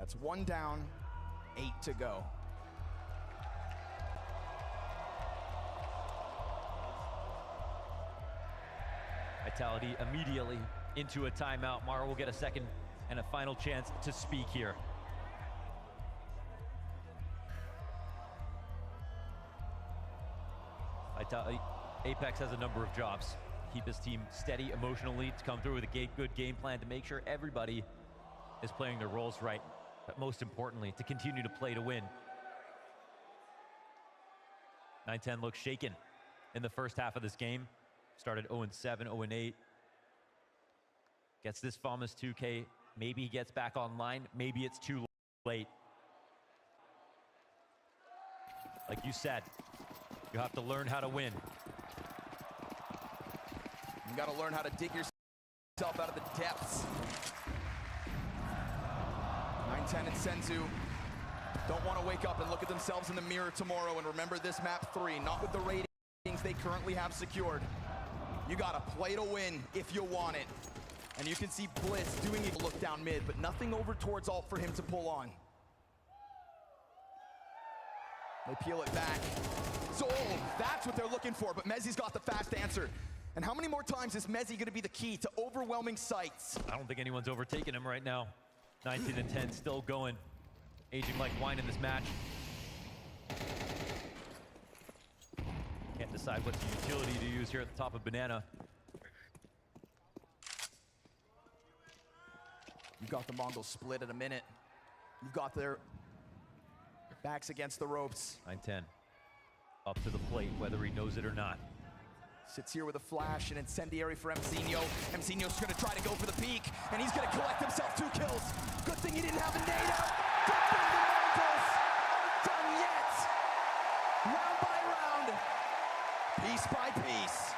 That's 1 down, 8 to go. Vitality immediately into a timeout. Mara will get a second and a final chance to speak here. Vitality, Apex has a number of jobs. Keep his team steady emotionally, to come through with a good game plan, to make sure everybody is playing their roles right, but most importantly, to continue to play to win. 9-10 looks shaken in the first half of this game. Started 0-7, 0-8. Gets this famous 2K. Maybe he gets back online. Maybe it's too late. Like you said, you have to learn how to win. You got to learn how to dig yourself out of the depths. 9-10 and Senzu don't want to wake up and look at themselves in the mirror tomorrow and remember this map 3, not with the ratings they currently have secured. You got to play to win if you want it. And you can see Blitz doing it, look down mid, but nothing over towards ult for him to pull on. They peel it back. So, that's what they're looking for, but Mezzi's got the fast answer. And how many more times is Mezzi going to be the key to overwhelming sights? I don't think anyone's overtaking him right now. 19-10 still going. Aging like wine in this match. Can't decide what's the utility to use here at the top of Banana. You've got the Mongols split in a minute. You've got their backs against the ropes. 9-10 up to the plate, whether he knows it or not. Sits here with a flash and incendiary for Mzinho. Mzinho's gonna try to go for the peak, and he's gonna collect himself 2 kills. Good thing he didn't have a nade out. Good thing the Mongols aren't done yet. Round by round, piece by piece.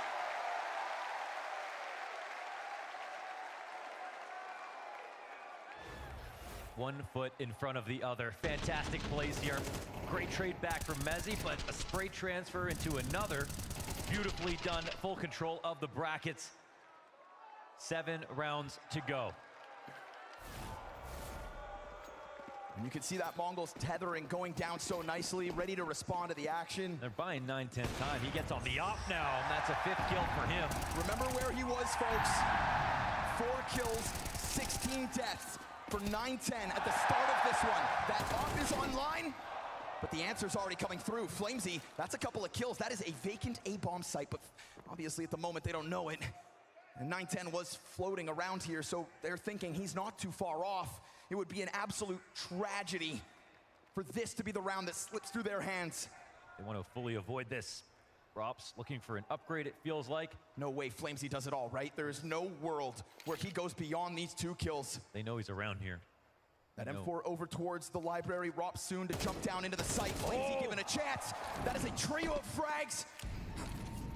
One foot in front of the other. Fantastic plays here. Great trade back from Mezzi, but a spray transfer into another. Beautifully done. Full control of the brackets. 7 rounds to go. And you can see that Mongols tethering going down so nicely, ready to respond to the action. They're buying 9-10 time. He gets on the op now, and that's a 5th kill for him. Remember where he was, folks. 4 kills, 16 deaths for 9-10 at the start of this one. That op is online, but the answer's already coming through. Flamesy, that's a couple of kills. That is a vacant A-bomb site, but obviously at the moment they don't know it. And 9-10 was floating around here, so they're thinking he's not too far off. It would be an absolute tragedy for this to be the round that slips through their hands. They want to fully avoid this. Rops looking for an upgrade, it feels like. No way Flamesy does it all, right? There is no world where he goes beyond these 2 kills. They know he's around here. That M4 over towards the library. Rops soon to jump down into the site. Flamesy given a chance. That is a trio of frags.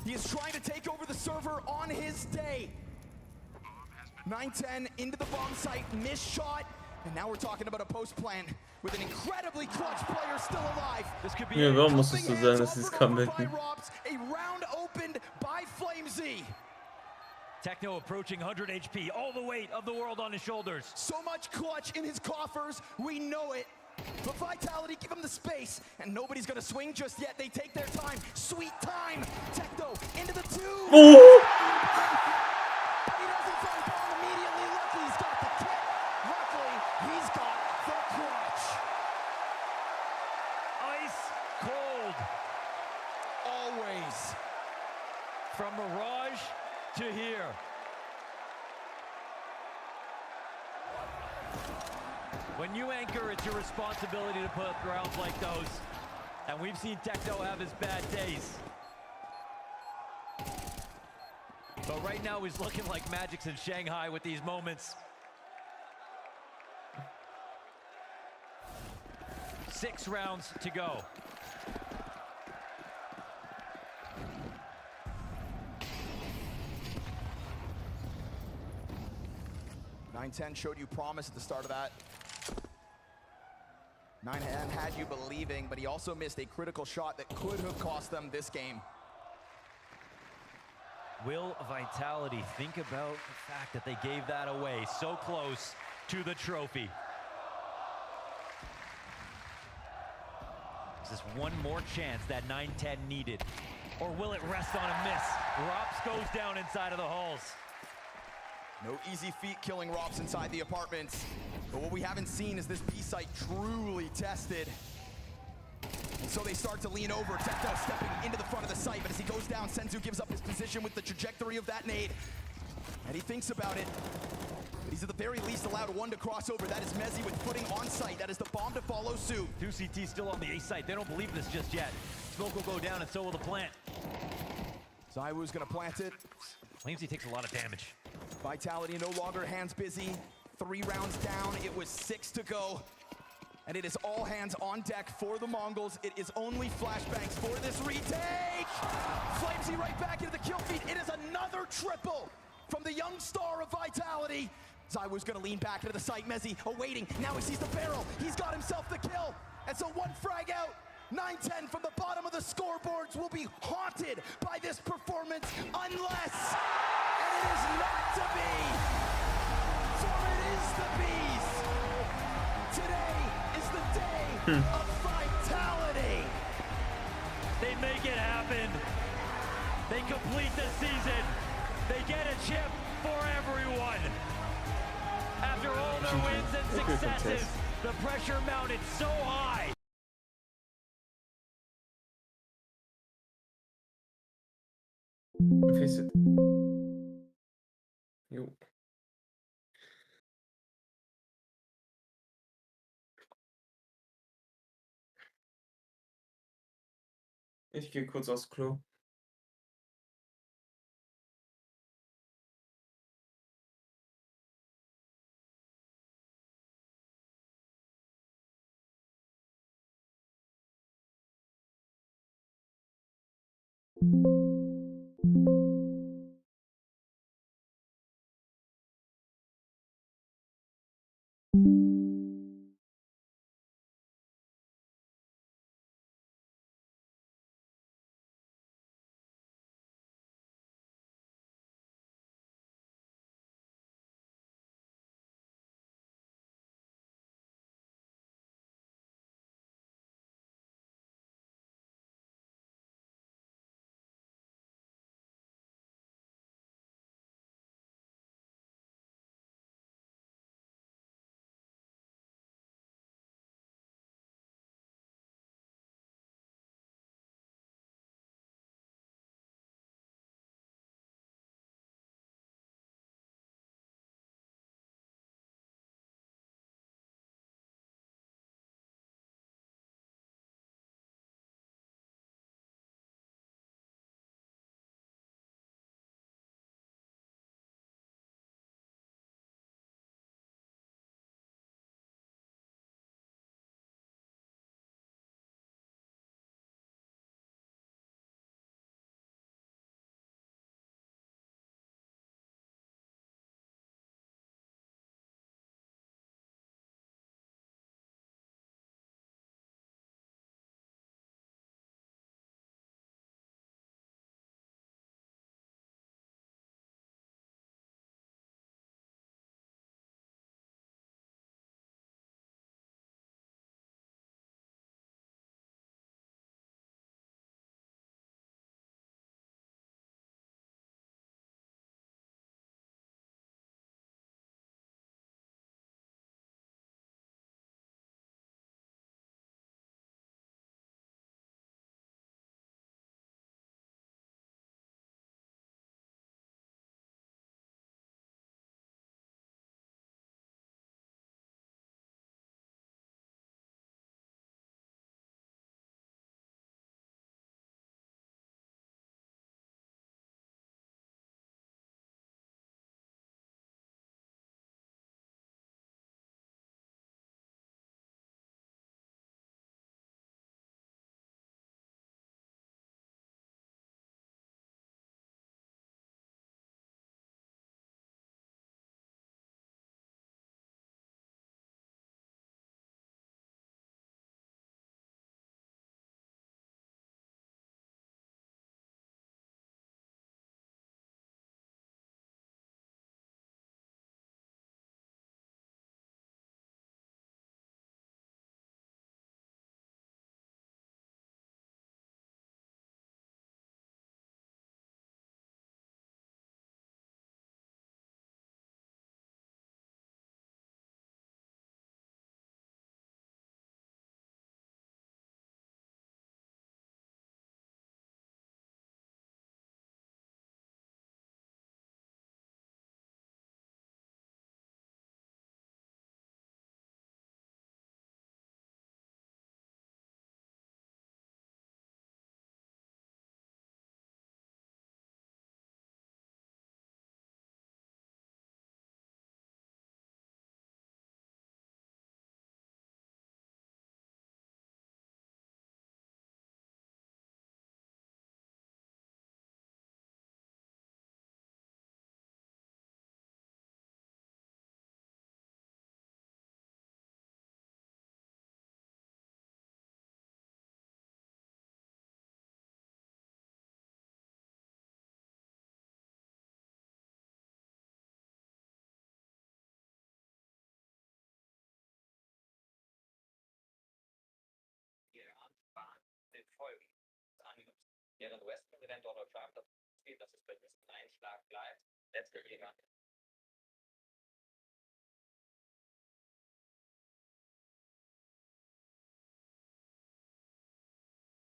He is trying to take over the server on his day. 9-10 into the bomb site, missed shot. And now we're talking about a post plan with an incredibly clutch player still alive. This could be Ja, warum musst du so sagen, dass sie es comebacken? A round opened by Flamesy. Techno approaching 100 HP, all the weight of the world on his shoulders. So much clutch in his coffers, we know it. But Vitality, give him the space, and nobody's gonna swing just yet. They take their time, sweet time. Techno into the 2. Oh! He doesn't find bomb immediately. Lucky he's got the kit. Luckily, he's got the clutch. Ice cold. Always. From Mirage to here. When you anchor, it's your responsibility to put up rounds like those. And we've seen Techno have his bad days. But right now he's looking like Magic's in Shanghai with these moments. 6 rounds to go. Nine-10 showed you promise at the start of that. 9-10 had you believing, but he also missed a critical shot that could have cost them this game. Will Vitality think about the fact that they gave that away so close to the trophy? Is this one more chance that 9-10 needed? Or will it rest on a miss? Rops goes down inside of the halls. No easy feat killing Rops inside the apartments. But what we haven't seen is this B site truly tested. And so they start to lean over. Techno stepping into the front of the site, but as he goes down, Senzu gives up his position with the trajectory of that nade. And he thinks about it. But he's at the very least allowed one to cross over. That is Mezzi with footing on site. That is the bomb to follow suit. 2 CT still on the A site. They don't believe this just yet. Smoke will go down and so will the plant. Zywoo's gonna plant it. Claims he takes a lot of damage. Vitality no longer hands busy. 3 rounds down, it was 6 to go. And it is all hands on deck for the Mongols. It is only flashbangs for this retake. Flamesy right back into the kill feed. It is another triple from the young star of Vitality. Zywoo's gonna lean back into the site. Mezzi awaiting. Now he sees the barrel. He's got himself the kill. And so 1 frag out. 9-10 from the bottom of the scoreboards will be haunted by this performance unless, and it is not to be, for it is the bees. Today is the day of Vitality. They make it happen. They complete the season. They get a chip for everyone. After all their wins and successes, the pressure mounted so high. Face it. Jo. Ich gehe kurz aufs Klo.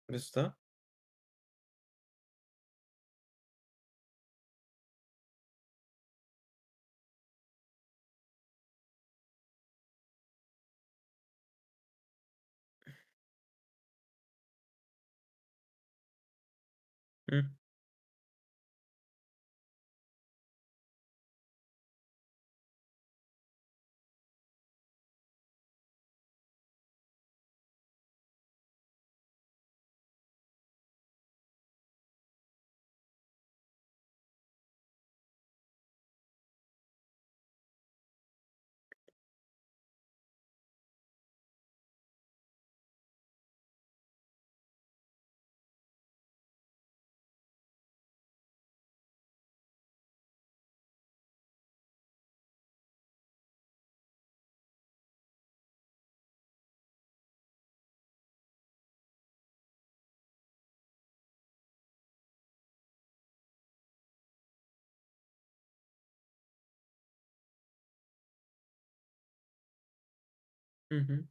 Bist du da? Hm. Mhm.